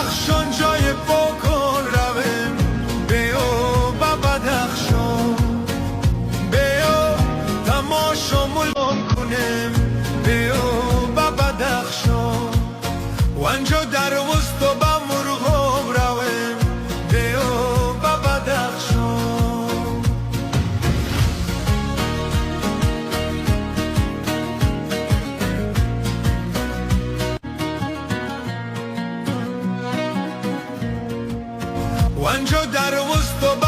بدخشان جای پاکان رویم، بیا با بدخشان، بیا تماشامون کنیم، بیا با بدخشان. وانجا در وسط با مرغاب رویم، بیا با بدخشان. وانجا در وسط